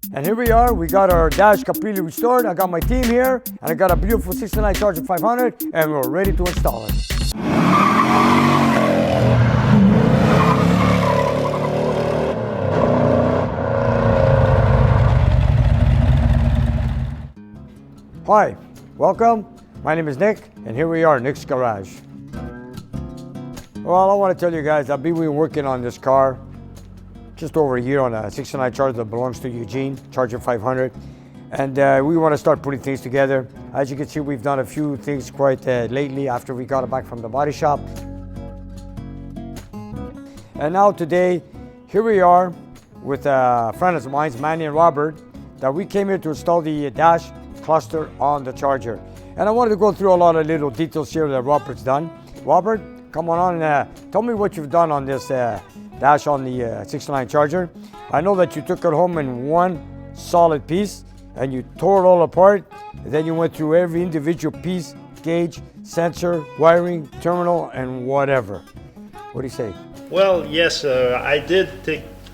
And here we are, we got our dash completely restored. I got my team here, and I got a beautiful 69 Charger 500, and we're ready to install it. Hi, welcome. My name is Nick, and here we are, Nick's Garage. Well, I want to tell you guys, I've been working on this car just over a year on a 69 Charger that belongs to Eugene, Charger 500. And we want to start putting things together. As you can see, we've done a few things quite lately after we got it back from the body shop. And now today, here we are with friends of mine, Manny and Robert, that we came here to install the dash cluster on the Charger. And I wanted to go through a lot of little details here that Robert's done. Robert, come on and tell me what you've done on this dash on the 69 Charger. I know that you took it home in one solid piece and you tore it all apart. And then you went through every individual piece, gauge, sensor, wiring, terminal, and whatever. What do you say? Well, yes, I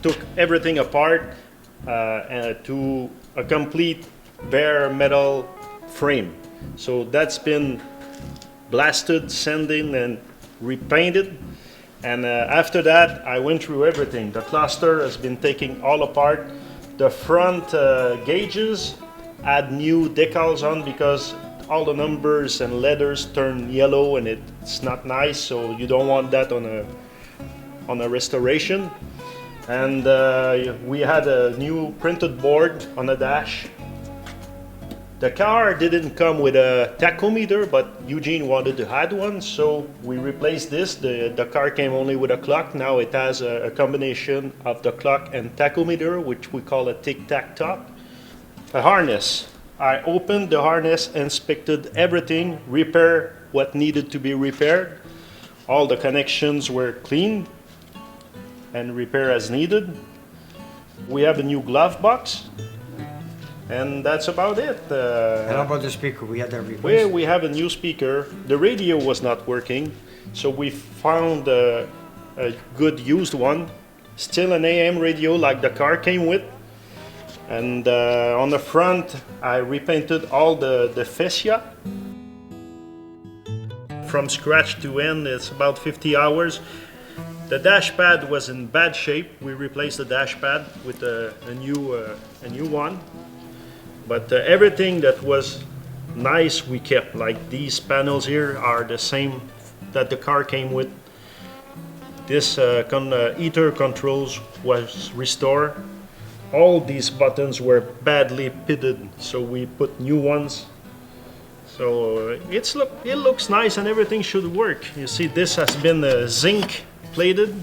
took everything apart to a complete bare metal frame. So that's been blasted, sanded, and repainted. And after that, I went through everything. The cluster has been taken all apart. The front gauges had new decals on because all the numbers and letters turn yellow and it's not nice. So you don't want that on a restoration. And we had a new printed board on the dash. The car didn't come with a tachometer, but Eugene wanted to add one, so we replaced this. The car came only with a clock. Now it has a combination of the clock and tachometer, which we call a tic-tac-tock. A harness. I opened the harness, inspected everything, repaired what needed to be repaired. All the connections were cleaned and repaired as needed. We have a new glove box. And that's about it. And how about the speaker? We had that replaced? We have a new speaker. The radio was not working, so we found a good used one. Still an AM radio like the car came with. And on the front, I repainted all the fascia. From scratch to end, it's about 50 hours. The dash pad was in bad shape. We replaced the dash pad with a new one. But everything that was nice we kept, like these panels here are the same that the car came with. This heater controls was restored. All these buttons were badly pitted, so we put new ones. So it looks nice and everything should work. You see, this has been zinc plated.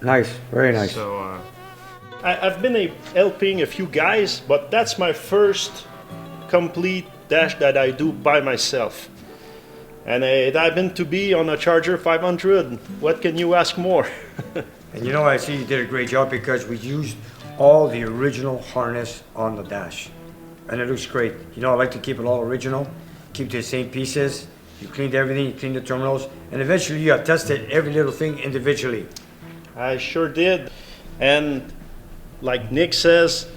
Nice, very nice. So, I've been helping a few guys, but that's my first complete dash that I do by myself. And it happened to be on a Charger 500. What can you ask more? And you know, I see you did a great job because we used all the original harness on the dash. And it looks great. You know, I like to keep it all original, keep the same pieces. You cleaned everything, you cleaned the terminals, and eventually you have tested every little thing individually. I sure did. And like Nick says,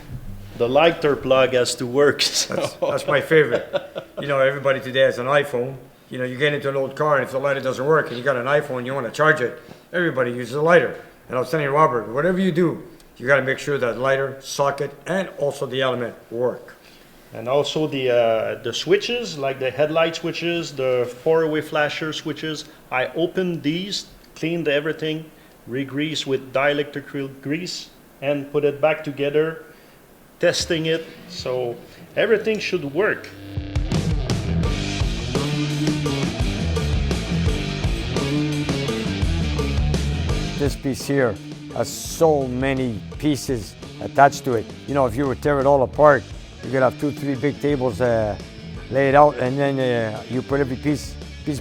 the lighter plug has to work. So. That's my favorite. You know, everybody today has an iPhone. You know, you get into an old car and if the lighter doesn't work and you got an iPhone and you want to charge it, everybody uses a lighter. And I was telling Robert, whatever you do, you got to make sure that lighter, socket, and also the element work. And also the switches, like the headlight switches, the four-way flasher switches, I opened these, cleaned everything, re-greased with dielectric grease, and put it back together, testing it, so everything should work. This piece here has so many pieces attached to it. You know, if you were to tear it all apart, you could have 2-3 big tables laid out, and then you put every piece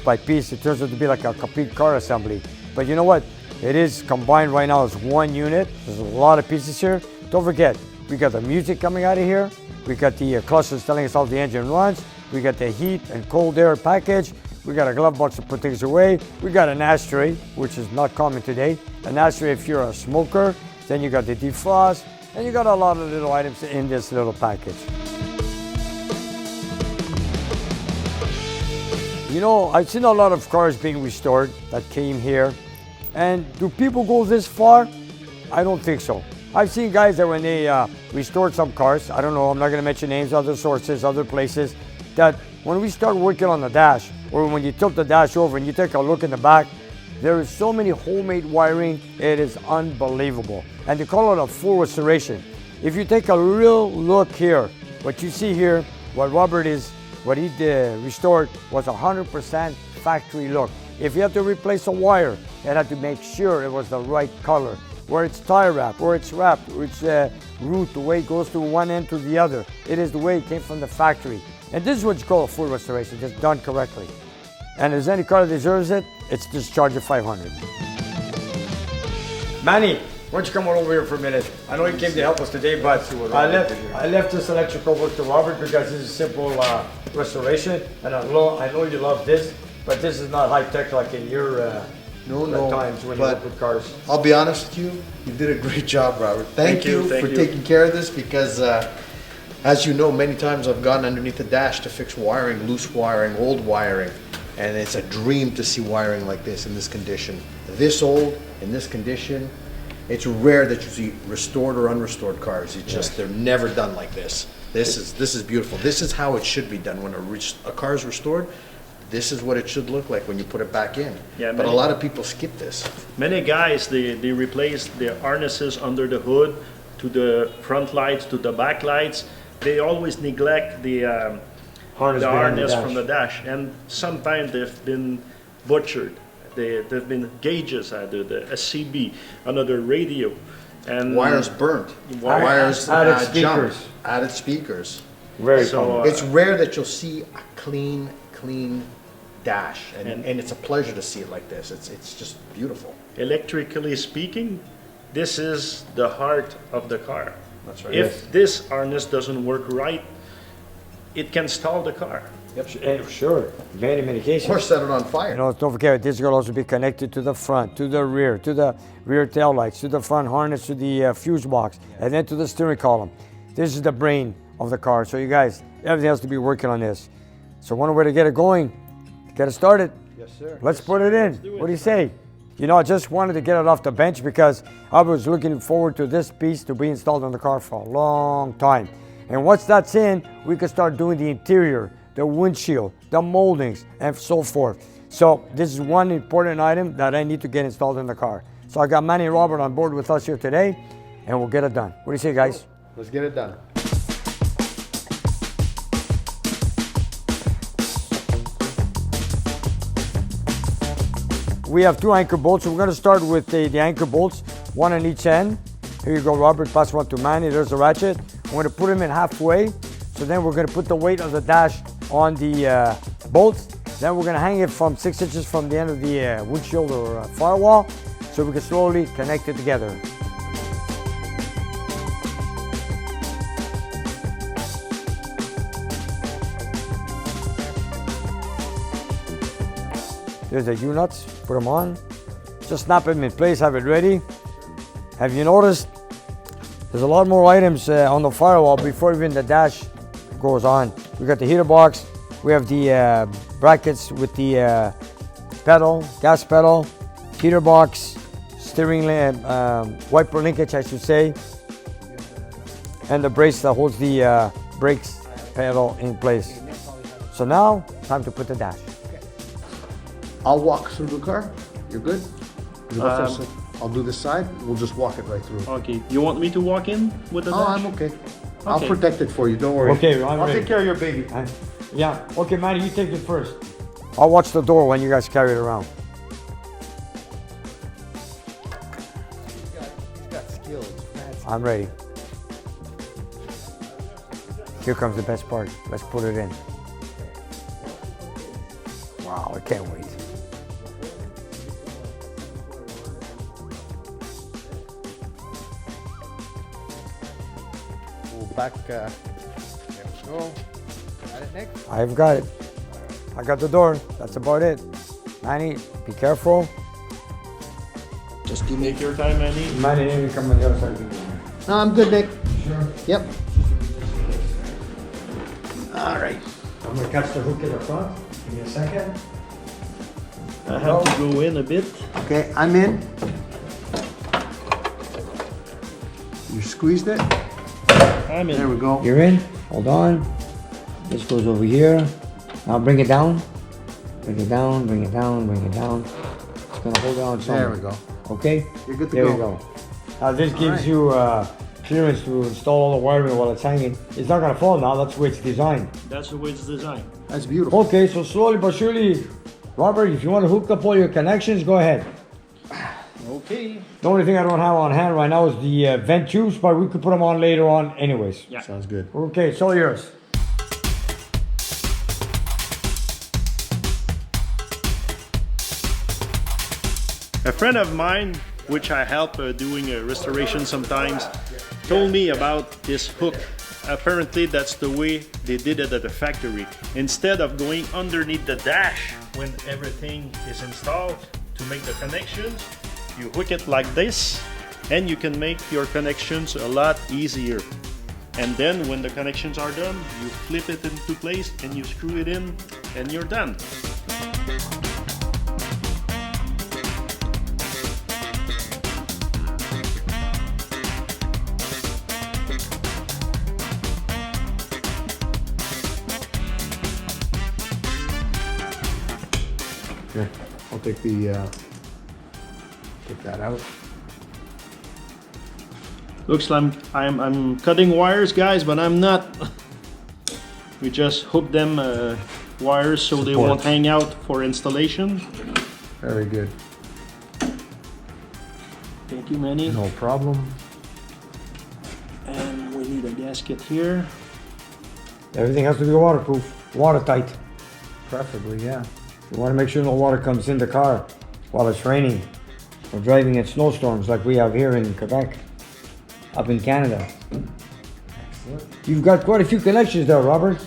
by piece. It turns out to be like a complete car assembly. But you know what? It is combined right now as one unit. There's a lot of pieces here. Don't forget, we got the music coming out of here. We got the clusters telling us how the engine runs. We got the heat and cold air package. We got a glove box to put things away. We got an ashtray, which is not common today. An ashtray if you're a smoker. Then you got the defrost. And you got a lot of little items in this little package. You know, I've seen a lot of cars being restored that came here. And do people go this far? I don't think so. I've seen guys that when they restored some cars, I don't know, I'm not gonna mention names, other sources, other places, that when we start working on the dash, or when you tilt the dash over and you take a look in the back, there is so many homemade wiring, it is unbelievable. And they call it a full restoration. If you take a real look here, what you see here, what he did, restored was 100% factory look. If you have to replace a wire, you had to make sure it was the right color. Where it's tie wrapped, where it's wrapped, where it's root, the way it goes to one end to the other. It is the way it came from the factory. And this is what you call a full restoration, just done correctly. And if there's any car that deserves it, it's this Charger 500. Manny, why don't you come on over here for a minute? I know you came to help us today, but I left this electrical work to Robert because this is simple restoration. And I know you love this, but this is not high tech like in your times when you work with cars. I'll be honest with you, you did a great job, Robert. Thank you for taking care of this because as you know, many times I've gone underneath the dash to fix wiring, loose wiring, old wiring, and it's a dream to see wiring like this in this condition. This old, in this condition, it's rare that you see restored or unrestored cars. It's just, they're never done like this. This is beautiful. This is how it should be done. When a car is restored, this is what it should look like when you put it back in. Yeah, but a lot of people skip this. Many guys, they replace the harnesses under the hood to the front lights, to the back lights. They always neglect the harness from the dash. And sometimes they've been butchered. They've been gauges added, a CB, another radio. And wires burnt, wires jumped, added speakers. Very common. It's rare that you'll see a clean dash, and it's a pleasure to see it like this. It's just beautiful. Electrically speaking, this is the heart of the car. That's right. If this harness doesn't work right, it can stall the car. Yep, sure. Many cases. Or set it on fire. You know, don't forget, this will also be connected to the front, to the rear tail lights, to the front harness, to the fuse box, and then to the steering column. This is the brain of the car. So you guys, everything has to be working on this. So one way to get it going, get it started. Yes, sir. Let's put it in. What do you say? You know, I just wanted to get it off the bench because I was looking forward to this piece to be installed on the car for a long time. And once that's in, we can start doing the interior, the windshield, the moldings, and so forth. So this is one important item that I need to get installed in the car. So I got Manny and Robert on board with us here today, and we'll get it done. What do you say, guys? Let's get it done. We have two anchor bolts, so we're going to start with the anchor bolts, one on each end. Here you go, Robert, pass one to Manny. There's the ratchet. I'm going to put them in halfway. So then we're going to put the weight of the dash on the bolts. Then we're going to hang it from 6 inches from the end of the windshield or firewall, so we can slowly connect it together. There's the U-nuts, put them on. Just snap them in place, have it ready. Have you noticed there's a lot more items on the firewall before even the dash goes on. We got the heater box, we have the brackets with the pedal, gas pedal, heater box, steering wiper linkage I should say, and the brace that holds the brakes pedal in place. So now, time to put the dash. I'll walk through the car. You're good? I'll do this side. We'll just walk it right through. Okay. You want me to walk in with the dash? Oh, I'm okay. I'll protect it for you. Don't worry. Okay, I'll take care of your baby. Yeah. Okay, Manny, you take it first. I'll watch the door when you guys carry it around. He's got skills. I'm ready. Here comes the best part. Let's put it in. Wow, I can't wait. Back, there we go. Got it, Nick? I've got it. I got the door. That's about it. Manny, be careful. Just to make your time, Manny. Manny, you come on the other side. No, I'm good, Nick. Sure. Yep. All right. I'm gonna catch the hook in the front. Give me a second. I have to go in a bit. Okay, I'm in. You squeezed it. I'm in. There we go. You're in. Hold on. This goes over here. Now bring it down. Bring it down, bring it down, bring it down. It's gonna hold on somewhere. There we go. Okay? You're good to there go. you go. Now this gives right. you clearance to install all the wiring while it's hanging. It's not gonna fall now, that's the way it's designed. That's the way it's designed. That's beautiful. Okay, so slowly but surely, Robert, if you want to hook up all your connections, go ahead. Okay. The only thing I don't have on hand right now is the vent tubes, but we could put them on later on anyways. Yeah. Sounds good. Okay, it's all yours. A friend of mine, which I help doing a restoration sometimes, told me about this hook. Apparently that's the way they did it at the factory. Instead of going underneath the dash when everything is installed to make the connections, you hook it like this and you can make your connections a lot easier. And then when the connections are done, you flip it into place and you screw it in and you're done. Here, I'll take that out. Looks like I'm cutting wires, guys, but I'm not. We just hook them wires so they won't hang out for installation. Very good. Thank you, Manny. No problem. And we need a gasket here. Everything has to be waterproof, watertight. Preferably, yeah. You want to make sure no water comes in the car while it's raining or driving in snowstorms like we have here in Quebec, up in Canada. Excellent. You've got quite a few connections there, Robert.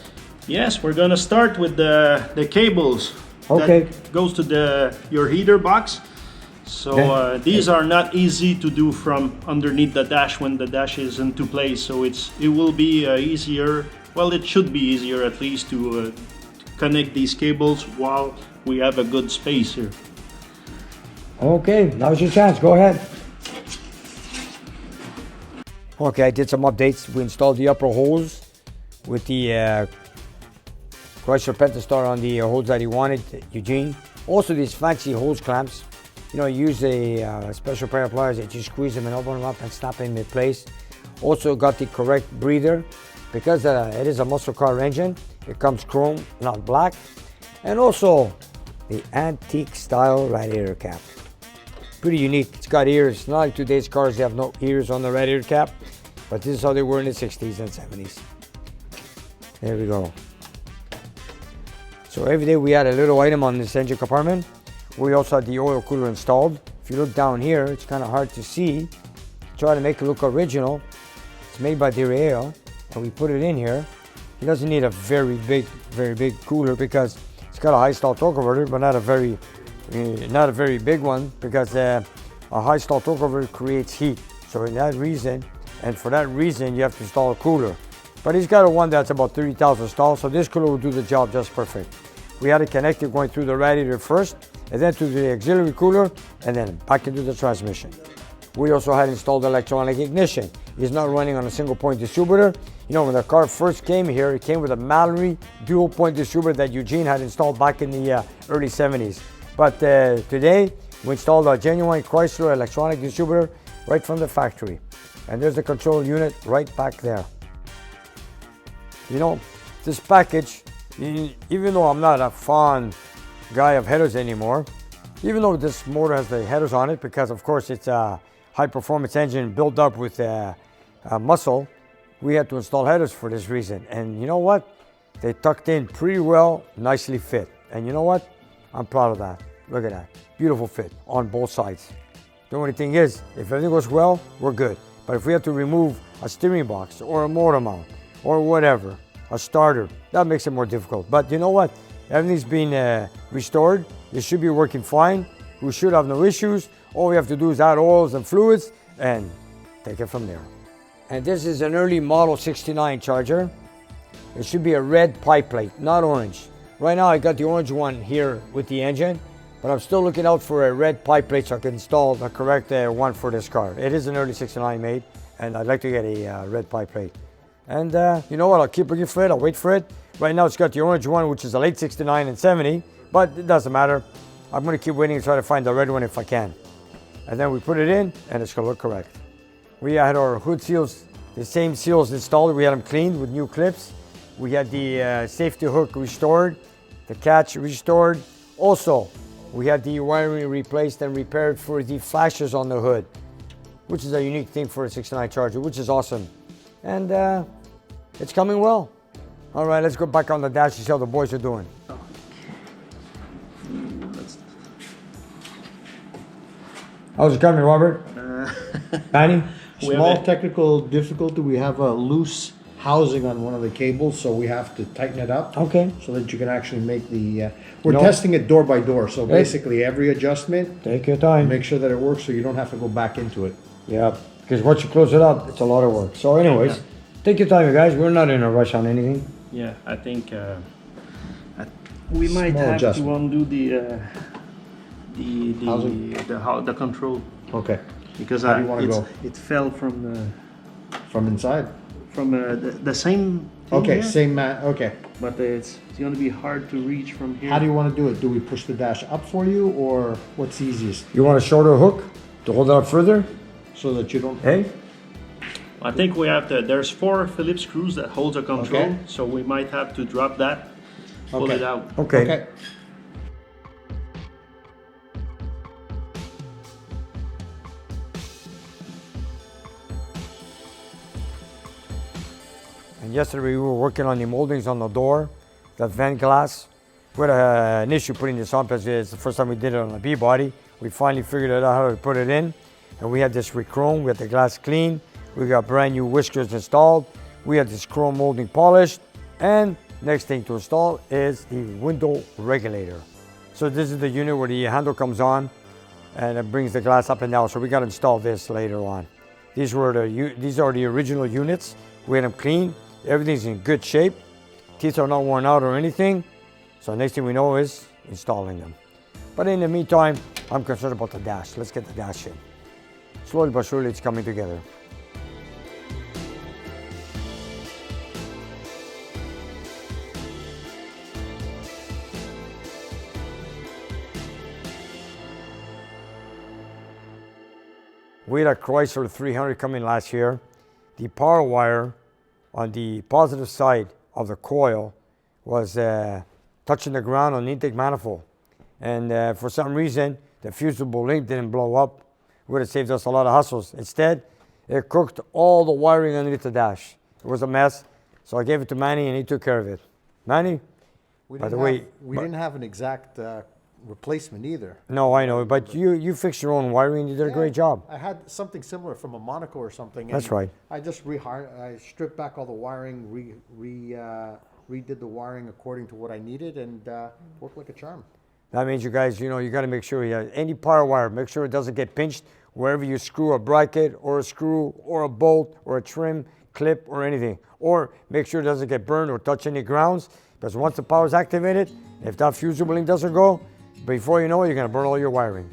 Yes, we're gonna start with the cables. Okay. That goes to your heater box. So Okay. these are not easy to do from underneath the dash when the dash is into place. So it will be easier. Well, it should be easier at least to connect these cables while we have a good space here. Okay, now's your chance. Go ahead. Okay, I did some updates. We installed the upper hose with the Chrysler Pentastar on the hose that he wanted, Eugene. Also, these fancy hose clamps. You know, you use a special pair of pliers that you squeeze them and open them up and snap them in place. Also got the correct breather because it is a muscle car engine. It comes chrome, not black. And also the antique style radiator cap. Pretty unique. It's got ears. It's not like today's cars, they have no ears on the radiator cap, but this is how they were in the 60s and 70s. There we go. So every day we had a little item on this engine compartment. We also had the oil cooler installed. If you look down here, it's kind of hard to see. Try to make it look original. It's made by Direa, and we put it in here. It doesn't need a very big cooler because it's got a high stall torque converter, but not a very big one because a high stall torque converter creates heat. So in that reason, and for that reason, you have to install a cooler. But he's got a one that's about 30,000 stalls, so this cooler will do the job just perfect. We had it connected going through the radiator first, and then to the auxiliary cooler, and then back into the transmission. We also had installed electronic ignition. It's not running on a single point distributor. You know, when the car first came here, it came with a Mallory dual point distributor that Eugene had installed back in the early 70s. But today, we installed a genuine Chrysler electronic distributor right from the factory. And there's the control unit right back there. You know, this package, even though I'm not a fond guy of headers anymore, even though this motor has the headers on it, because of course it's a high performance engine built up with muscle, we had to install headers for this reason. And you know what? They tucked in pretty well, nicely fit. And you know what? I'm proud of that. Look at that. Beautiful fit on both sides. The only thing is, if everything goes well, we're good. But if we have to remove a steering box or a motor mount or whatever, a starter, that makes it more difficult. But you know what? Everything's been restored. It should be working fine. We should have no issues. All we have to do is add oils and fluids and take it from there. And this is an early model 69 Charger. It should be a red pipe plate, not orange. Right now I got the orange one here with the engine, but I'm still looking out for a red pipe plate so I can install the correct one for this car. It is an early 69 made, and I'd like to get a red pipe plate. And you know what, I'll keep looking for it, I'll wait for it. Right now it's got the orange one, which is a late 69 and 70, but it doesn't matter. I'm gonna keep waiting and try to find the red one if I can. And then we put it in, and it's gonna look correct. We had our hood seals, the same seals installed. We had them cleaned with new clips. We had the safety hook restored, the catch restored. Also, we had the wiring replaced and repaired for the flashes on the hood, which is a unique thing for a 69 Charger, which is awesome. And it's coming well. All right, let's go back on the dash and see how the boys are doing. How's it coming, Robert? Manny? Small technical difficulty. We have a loose housing on one of the cables, so we have to tighten it up. Okay. So that you can actually make the. We're testing it door by door. So basically, every adjustment. Take your time. Make sure that it works, so you don't have to go back into it. Yeah, because once you close it up, it's a lot of work. So, anyways, take your time, you guys. We're not in a rush on anything. Yeah, I think we might Small have adjustment. to undo the control. Okay. Because How do you wanna go? it fell from inside. the same thing Okay, here, same mat. Okay. but it's going to be hard to reach from here. How do you want to do it? Do we push the dash up for you, or what's easiest, You want a shorter hook to hold it up further? so that you don't? Hey? I think we have to. There's 4 Phillips screws that hold the control, Okay. so we might have to drop that, pull Okay. it out. Okay. Okay. And yesterday we were working on the moldings on the door, that vent glass. We had an issue putting this on because it's the first time we did it on the B body. We finally figured out how to put it in. And we had this with chrome, we had the glass clean. We got brand new whiskers installed. We had this chrome molding polished. And next thing to install is the window regulator. So this is the unit where the handle comes on and it brings the glass up and down. So we got to install this later on. These are the original units. We had them clean. Everything's in good shape. Teeth are not worn out or anything. So next thing we know is installing them. But in the meantime, I'm concerned about the dash. Let's get the dash in. Slowly but surely it's coming together. We had a Chrysler 300 coming last year. The power wire on the positive side of the coil was touching the ground on the intake manifold. And for some reason, the fusible link didn't blow up. It would have saved us a lot of hassles. Instead, it cooked all the wiring underneath the dash. It was a mess. So I gave it to Manny and he took care of it. Manny, by the way, we didn't have an exact replacement either. no, I know, but you fixed your own wiring. You did a great job. I had something similar from a Monaco or something. That's right. I just I stripped back all the wiring, redid the wiring according to what I needed, and worked like a charm. That means you guys, you got to make sure you have any power wire, make sure it doesn't get pinched wherever you screw a bracket or a screw or a bolt or a trim clip or anything. Or make sure it doesn't get burned or touch any grounds, because once the power is activated, if that fusible link doesn't go, before you know it, you're going to burn all your wiring.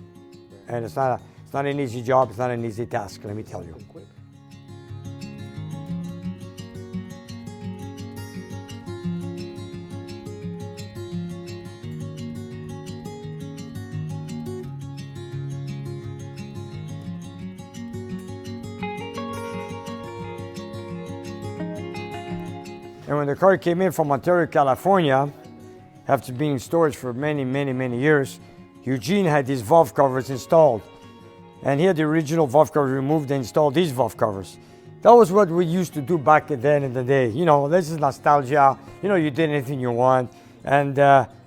And it's not an easy job, it's not an easy task, let me tell you. And when the car came in from Ontario, California, after being in storage for many, many, many years, Eugene had these valve covers installed. And he had the original valve cover removed and installed these valve covers. That was what we used to do back then in the day. This is nostalgia. You did anything you want. And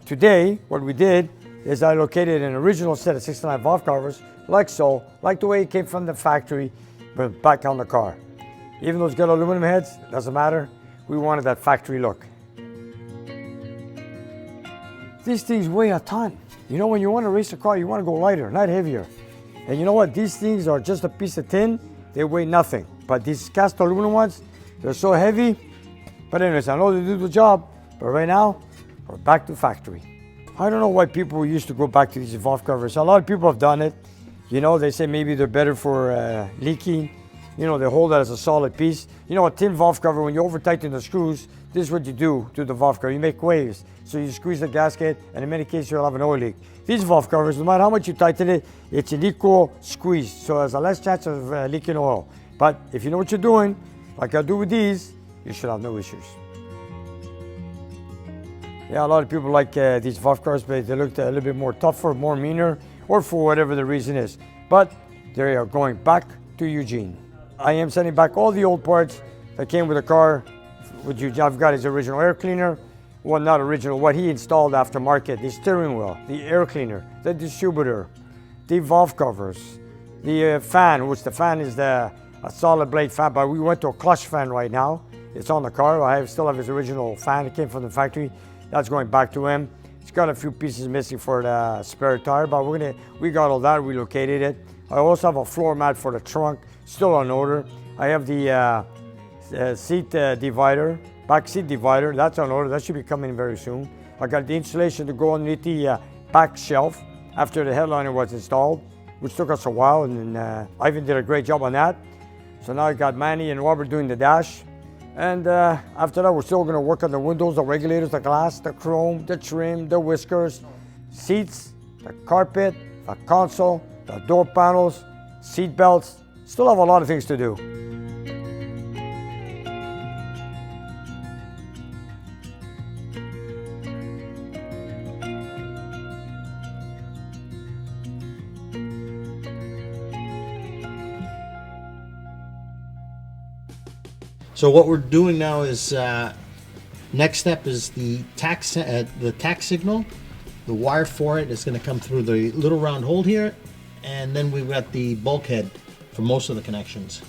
today, what we did is I located an original set of 69 valve covers, like so, like the way it came from the factory, but back on the car. Even though it's got aluminum heads, doesn't matter. We wanted that factory look. These things weigh a ton. When you want to race a car, you want to go lighter, not heavier. And you know what? These things are just a piece of tin. They weigh nothing. But these cast aluminum ones, they're so heavy. But anyways, I know they do the job. But right now, we're back to factory. I don't know why people used to go back to these valve covers. A lot of people have done it. You know, they say maybe they're better for leaking. You know, they hold that as a solid piece. You know, a tin valve cover, when you over tighten the screws, this is what you do to the valve cover. You make waves. So you squeeze the gasket, and in many cases, you'll have an oil leak. These valve covers, no matter how much you tighten it, it's an equal squeeze. So there's a less chance of leaking oil. But if you know what you're doing, like I do with these, you should have no issues. Yeah, a lot of people like these valve covers, but they look a little bit more tougher, more meaner, or for whatever the reason is. But they are going back to Eugene. I am sending back all the old parts that came with the car. With Eugene, I've got his original air cleaner. Well, not original, what he installed aftermarket. The steering wheel, the air cleaner, the distributor, the valve covers, the fan, which the fan is a solid blade fan, but we went to a clutch fan right now. It's on the car. I still have his original fan. It came from the factory. That's going back to him. It's got a few pieces missing for the spare tire, but we got all that, relocated it. I also have a floor mat for the trunk, still on order. I have the seat divider, back seat divider, that's on order. That should be coming very soon. I got the insulation to go underneath the back shelf after the headliner was installed, which took us a while, and Ivan did a great job on that. So now I got Manny and Robert doing the dash. And after that, we're still going to work on the windows, the regulators, the glass, the chrome, the trim, the whiskers, seats, the carpet, the console, the door panels, seat belts. Still have a lot of things to do. So what we're doing now is, next step is the tack signal. The wire for it is going to come through the little round hole here, and then we've got the bulkhead for most of the connections.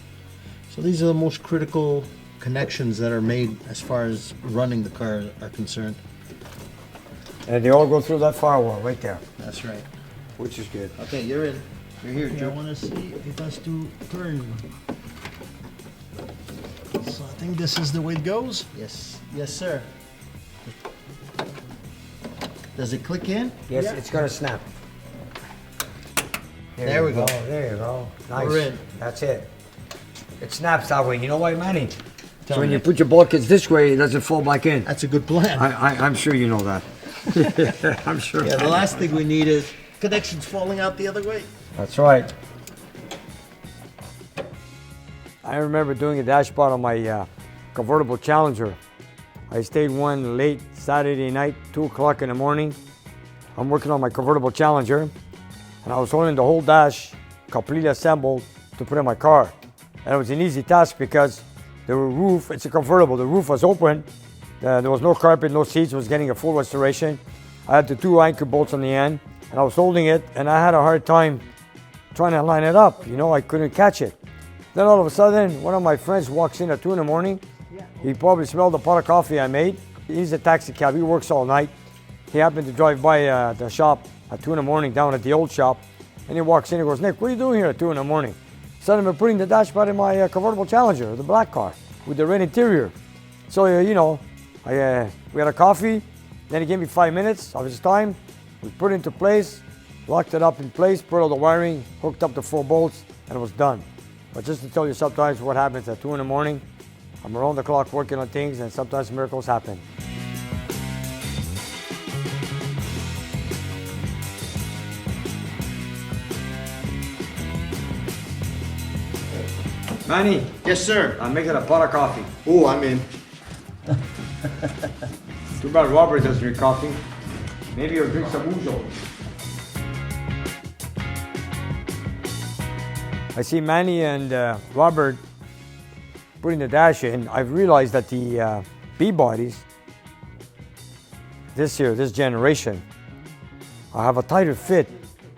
So these are the most critical connections that are made as far as running the car are concerned. And they all go through that firewall right there. That's right. Which is good. Okay, you're in. You're here, Okay, Joe. I want to see if it has to turn. So I think this is the way it goes. Yes. Yes, sir. Does it click in? Yes, Yeah. it's going to snap. There we go. There you go. Nice. We're in. That's it. It snaps that way. You know why, Manny? Tell So when me. you put your bulkheads this way, it doesn't fall back in. That's a good plan. I'm sure you know that. I'm sure. Yeah, the last thing we need is connections falling out the other way. That's right. I remember doing a dashboard on my convertible Challenger. I stayed one late Saturday night, 2 o'clock in the morning. I'm working on my convertible Challenger, and I was holding the whole dash completely assembled to put in my car. And it was an easy task because the roof, it's a convertible, the roof was open. There was no carpet, no seats, it was getting a full restoration. I had the 2 anchor bolts on the end, and I was holding it, and I had a hard time trying to line it up. You know, I couldn't catch it. Then all of a sudden, one of my friends walks in at 2 in the morning. He probably smelled the pot of coffee I made. He's a taxi cab, he works all night. He happened to drive by the shop at 2 in the morning down at the old shop. And he walks in and goes, "Nick, what are you doing here at 2 in the morning?" Said, "I'm putting the dashboard in my convertible Challenger, the black car, with the red interior." So, you know, we had a coffee. Then he gave me 5 minutes of his time. We put it into place, locked it up in place, put all the wiring, hooked up the 4 bolts, and it was done. But just to tell you sometimes what happens at 2 in the morning, I'm around the clock working on things, and sometimes miracles happen. Manny, Yes, sir. I'm making a pot of coffee. Oh, I'm in. Too bad Robert doesn't drink coffee. Maybe he'll drink some ouzo. I see Manny and Robert putting the dash in. I've realized that the B-bodies, this generation, have a tighter fit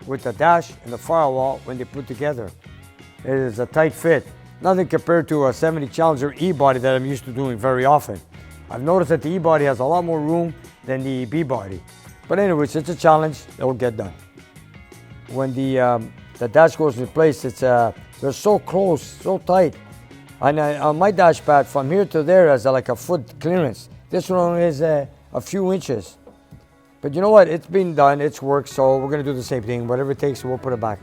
with the dash and the firewall when they put together. It is a tight fit. Nothing compared to a 70 Challenger E-body that I'm used to doing very often. I've noticed that the E-body has a lot more room than the B-body. But anyways, it's a challenge, it'll get done. When the dash goes in place, they're so close, so tight, On my dash pad, from here to there is like a foot clearance. This one is a few inches. But you know what? It's been done. It's worked. So we're going to do the same thing. Whatever it takes, we'll put it back.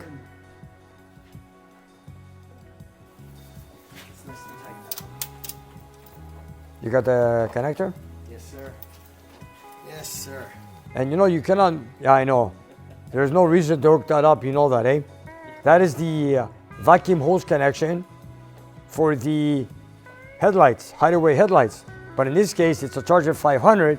You got the connector? Yes, sir. Yes, sir. And you know, you cannot, yeah, I know. There's no reason to hook that up. You know that, eh? That is the vacuum hose connection for the headlights, hideaway headlights. But in this case, it's a Charger 500.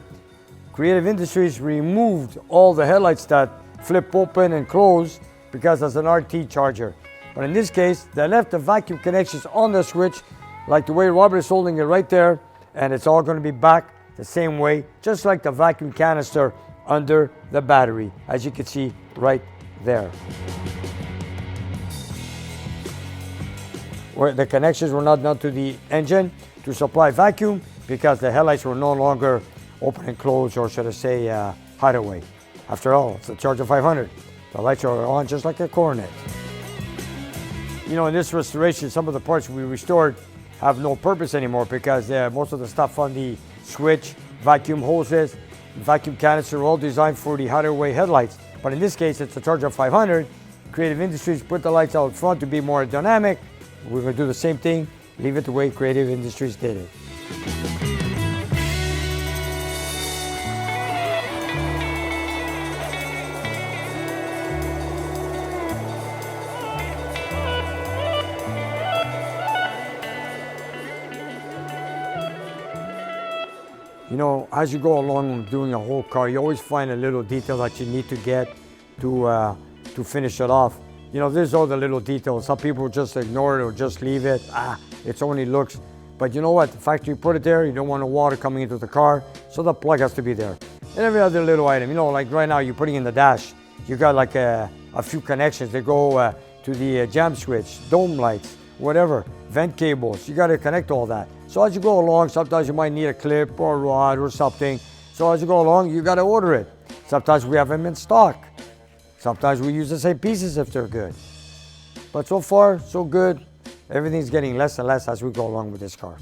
Creative Industries removed all the headlights that flip open and close because that's an RT charger. But in this case, they left the vacuum connections on the switch, like the way Robert is holding it right there, and it's all going to be back the same way, just like the vacuum canister under the battery, as you can see right there. Where the connections were not done to the engine to supply vacuum because the headlights were no longer open and closed, or should I say hideaway. After all, it's a Charger 500. The lights are on just like a Coronet. You know, in this restoration, some of the parts we restored have no purpose anymore because most of the stuff on the switch, vacuum hoses, vacuum canister are all designed for the hideaway headlights. But in this case, it's a Charger 500. Creative Industries put the lights out front to be more dynamic. We're going to do the same thing, leave it the way Creative Industries did it. You know, as you go along doing a whole car, you always find a little detail that you need to get to finish it off. You know, there's all the little details. Some people just ignore it or just leave it. It's only looks. But you know what? The fact you put it there, you don't want the water coming into the car, so the plug has to be there. And every other little item, you know, like right now you're putting in the dash, you got like a few connections that go to the jam switch, dome lights, whatever, vent cables. You got to connect all that. So as you go along, sometimes you might need a clip or a rod or something. So as you go along, you got to order it. Sometimes we have them in stock. Sometimes we use the same pieces if they're good. But so far, so good. Everything's getting less and less as we go along with this car.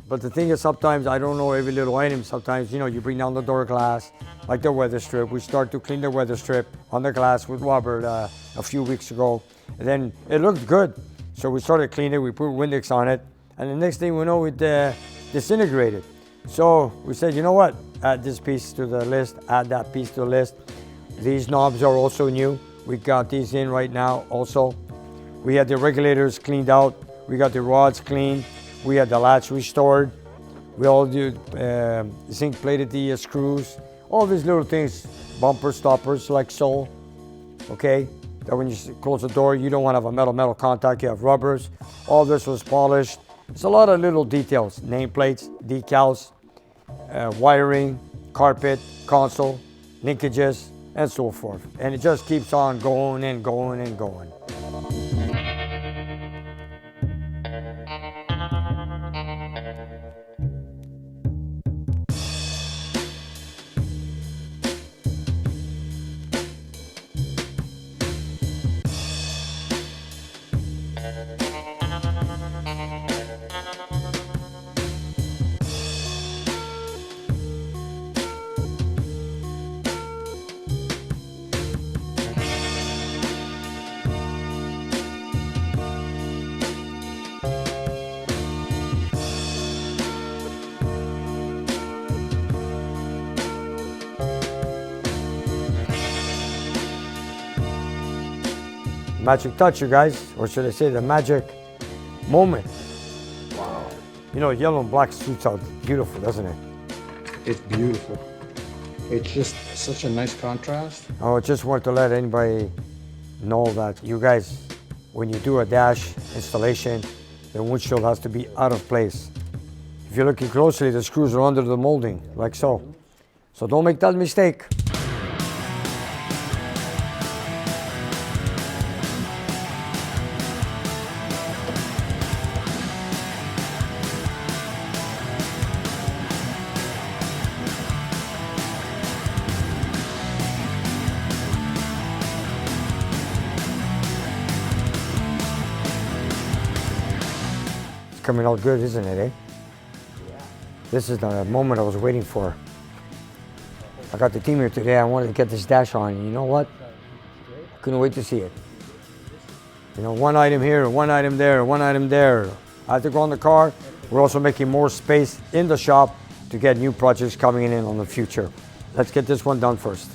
But the thing is, sometimes I don't know every little item. Sometimes, you know, you bring down the door glass, like the weather strip. We start to clean the weather strip on the glass with Robert a few weeks ago. And then it looked good. So we started cleaning it, we put Windex on it. And the next thing we know, it disintegrated. So we said, you know what? Add this piece to the list, add that piece to the list. These knobs are also new. We got these in right now also. We had the regulators cleaned out. We got the rods cleaned. We had the latch restored. We all did zinc plated the screws. All these little things, bumper stoppers like so, okay? That when you close the door, you don't want to have a metal contact, you have rubbers. All this was polished. It's a lot of little details, nameplates, decals, wiring, carpet, console, linkages, and so forth. And it just keeps on going and going and going. Magic touch, you guys, or should I say the magic moment. Wow. You know, yellow and black suits out beautiful, doesn't it? It's beautiful. It's just such a nice contrast. I just want to let anybody know that you guys, when you do a dash installation, the windshield has to be out of place. If you're looking closely, the screws are under the molding, like so. So don't make that mistake. coming out good, isn't it, eh? This is the moment I was waiting for. I got the team here today. I wanted to get this dash on. You know what? Couldn't wait to see it. You know, one item here, one item there, one item there. I have to go on the car. We're also making more space in the shop to get new projects coming in on the future. Let's get this one done first.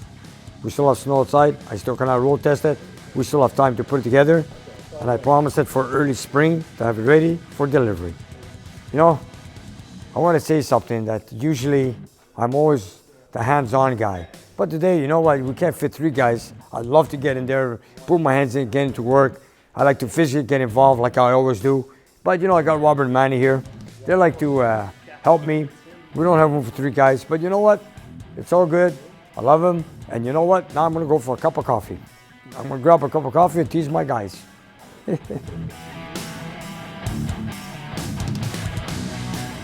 We still have snow outside. I still cannot road test it. We still have time to put it together. And I promised it for early spring to have it ready for delivery. You know, I want to say something that usually I'm always the hands-on guy. But today, you know what, we can't fit 3 guys. I'd love to get in there, put my hands in, get into work. I like to physically get involved like I always do. But you know, I got Robert and Manny here. They like to help me. We don't have room for 3 guys, but you know what? It's all good. I love them. And you know what? Now I'm gonna go for a cup of coffee. I'm gonna grab a cup of coffee and tease my guys.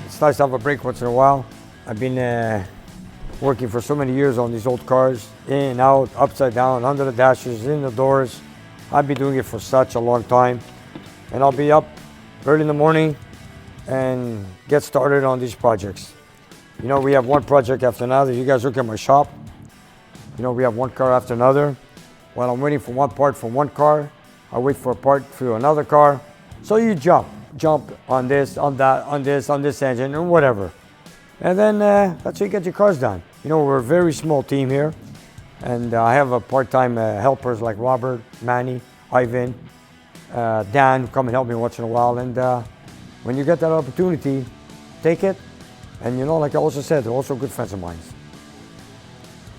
It's nice to have a break once in a while. I've been working for so many years on these old cars, in, out, upside down, under the dashes, in the doors. I've been doing it for such a long time. And I'll be up early in the morning and get started on these projects. You know, we have one project after another. You guys look at my shop. You know, we have one car after another. While I'm waiting for one part from one car, I wait for a part for another car. So you jump on this, on that, on this engine, or whatever. And then that's how you get your cars done. You know, we're a very small team here. And I have a part-time helpers like Robert, Manny, Ivan, Dan, who come and help me once in a while. And when you get that opportunity, take it. And you know, like I also said, they're also good friends of mine.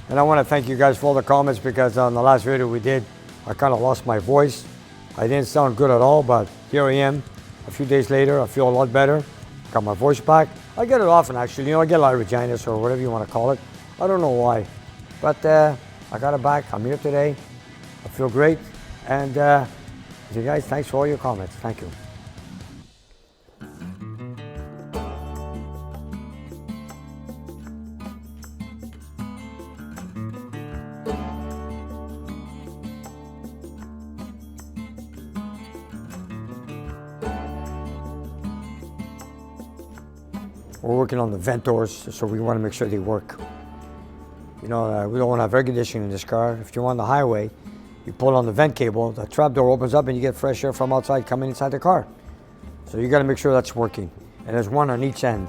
And I want to thank you guys for all the comments, because on the last video we did, I kind of lost my voice. I didn't sound good at all, but here I am. A few days later, I feel a lot better. Got my voice back. I get it often, actually. You know, I get laryngitis or whatever you want to call it. I don't know why. But I got it back. I'm here today. I feel great. And you guys, thanks for all your comments. Thank you. We're working on the vent doors, so we want to make sure they work. You know, we don't want to have air conditioning in this car. If you're on the highway, you pull on the vent cable, the trap door opens up and you get fresh air from outside coming inside the car. So you got to make sure that's working. And there's one on each end.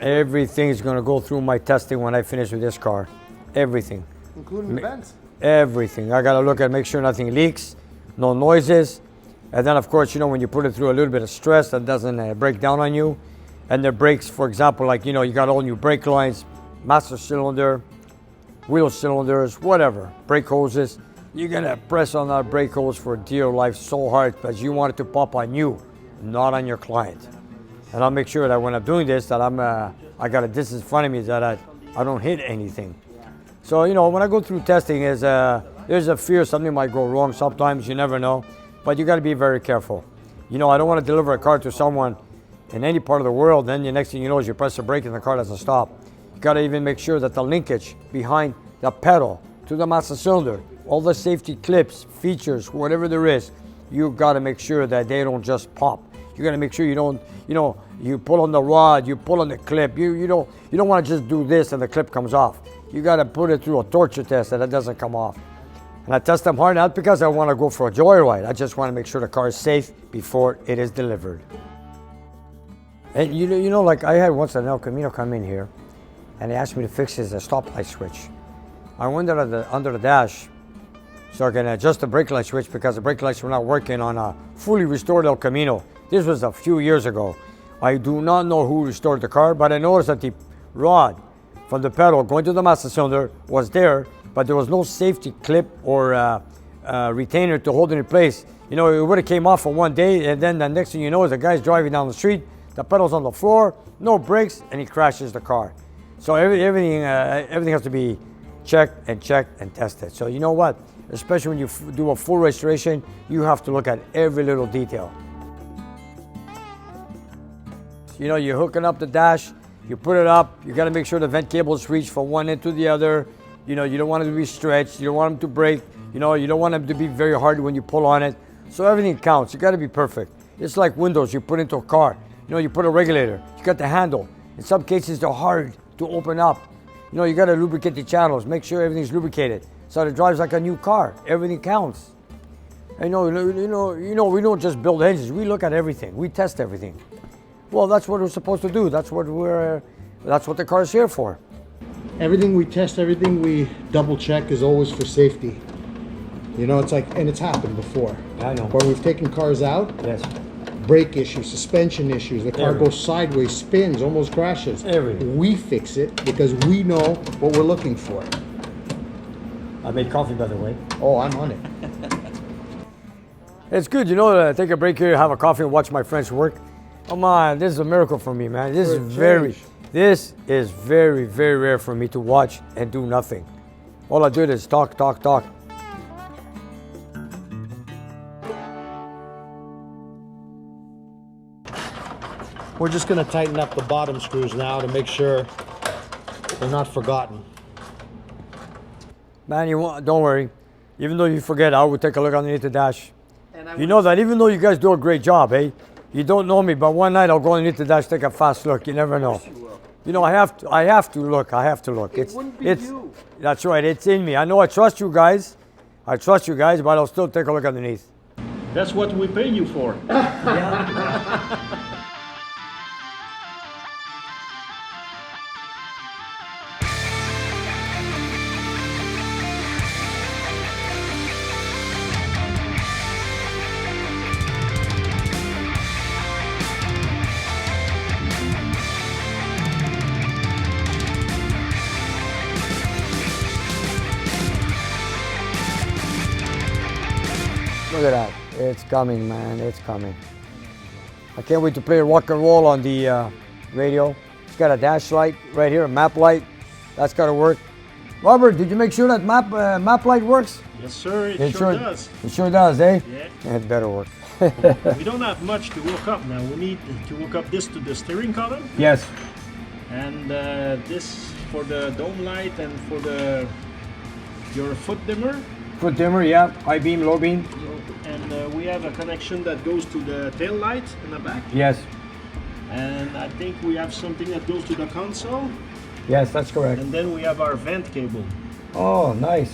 Everything's going to go through my testing when I finish with this car. Everything. Including the vents? Everything. I got to look at, make sure nothing leaks, no noises. And then, of course, you know, when you put it through a little bit of stress, that doesn't break down on you. And the brakes, for example, like, you know, you got all new brake lines, master cylinder, wheel cylinders, whatever, brake hoses. You're going to press on that brake hose for dear life so hard because you want it to pop on you, not on your client. And I'll make sure that when I'm doing this, that I got a distance in front of me that I don't hit anything. So, you know, when I go through testing, there's a fear something might go wrong sometimes. You never know. But you got to be very careful. You know, I don't want to deliver a car to someone in any part of the world, then the next thing you know is you press the brake and the car doesn't stop. You got to even make sure that the linkage behind the pedal to the master cylinder, all the safety clips, features, whatever there is, you got to make sure that they don't just pop. You got to make sure you don't, you know, you pull on the rod, you pull on the clip. You don't want to just do this and the clip comes off. You got to put it through a torture test and it doesn't come off. And I test them hard, not because I want to go for a joyride. I just want to make sure the car is safe before it is delivered. And you know, like I had once an El Camino come in here, and he asked me to fix his stoplight switch. I went under the dash, so I can adjust the brake light switch because the brake lights were not working on a fully restored El Camino. This was a few years ago. I do not know who restored the car, but I noticed that the rod from the pedal going to the master cylinder was there, but there was no safety clip or retainer to hold it in place. You know, it would have came off for one day, and then the next thing you know is the guy's driving down the street, the pedal's on the floor, no brakes, and he crashes the car. So everything has to be checked and tested. So you know what? Especially when you do a full restoration, you have to look at every little detail. You know, you're hooking up the dash, you put it up, you got to make sure the vent cables reach from one end to the other. You know, you don't want it to be stretched, you don't want them to break, you know, you don't want them to be very hard when you pull on it. So everything counts, you got to be perfect. It's like windows you put into a car. You know, you put a regulator, you got the handle. In some cases, they're hard to open up. You know, you got to lubricate the channels, make sure everything's lubricated, so it drives like a new car. Everything counts. And we don't just build engines. We look at everything. We test everything. Well, that's what we're supposed to do. That's what the car's here for. Everything we test, everything we double check is always for safety. You know, it's like, and it's happened before. I know. Where we've taken cars out. Yes. Brake issues, suspension issues, the car Everything. goes sideways, spins, almost crashes. Everything. We fix it because we know what we're looking for. I made coffee, by the way. Oh, I'm on it. It's good, you know, to take a break here, have a coffee, and watch my friends work. Come on, this is a miracle for me, man. This is very, very rare for me to watch and do nothing. All I do is talk. We're just going to tighten up the bottom screws now to make sure they're not forgotten. Man, don't worry. Even though you forget, I will take a look underneath the dash. You know that even though you guys do a great job, eh? You don't know me, but one night I'll go underneath the dash, take a fast look. You never know. You know, I have to look. It wouldn't be you. That's right, it's in me. I know I trust you guys, but I'll still take a look underneath. That's what we pay you for. Look at that. It's coming, man. It's coming. I can't wait to play rock and roll on the radio. It's got a dash light right here, a map light. That's got to work. Robert, did you make sure that map light works? Yes, sir. It sure does. It sure does, eh? Yeah. It better work. We don't have much to hook up now. We need to hook up this to the steering column. Yes. And this for the dome light and for your foot dimmer. Foot dimmer, yeah. High beam, low beam. And we have a connection that goes to the tail light in the back. Yes. And I think we have something that goes to the console. Yes, that's correct. And then we have our vent cable. Oh, nice.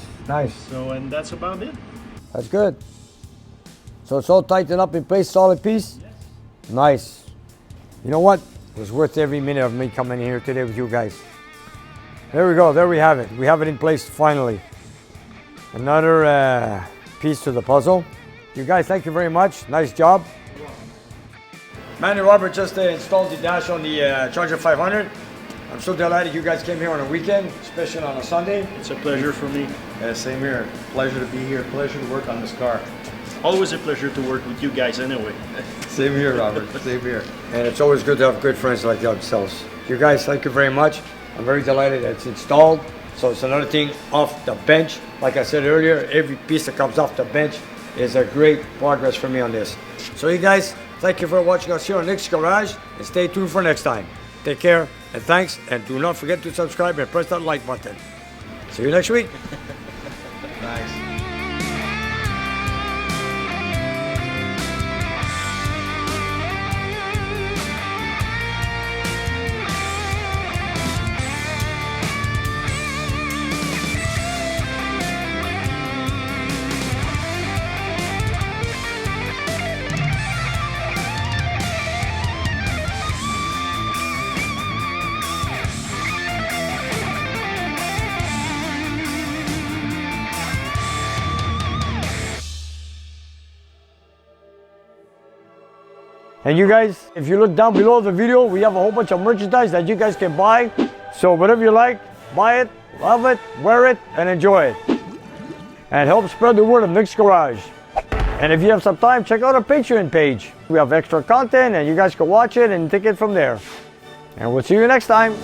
So, and that's about it. That's good. So it's all tightened up in place, solid piece? Yes. Nice. You know what? It was worth every minute of me coming in here today with you guys. There we go. There we have it. We have it in place finally. Another piece to the puzzle. You guys, thank you very much. Nice job. Manny Robert just installed the dash on the Charger 500. I'm so delighted you guys came here on a weekend, especially on a Sunday. It's a pleasure for me. Yeah, same here. Pleasure to be here. Pleasure to work on this car. Always a pleasure to work with you guys anyway. Same here, Robert. Same here. And it's always good to have good friends like yourselves. You guys, thank you very much. I'm very delighted that it's installed. So it's another thing off the bench. Like I said earlier, every piece that comes off the bench is a great progress for me on this. So you guys, thank you for watching us here on Nick's Garage, and stay tuned for next time. Take care, and thanks, and do not forget to subscribe and press that like button. See you next week. Nice. And you guys, if you look down below the video, we have a whole bunch of merchandise that you guys can buy. So whatever you like, buy it, love it, wear it, and enjoy it. And help spread the word of Nick's Garage. And if you have some time, check out our Patreon page. We have extra content and you guys can watch it and take it from there. And we'll see you next time.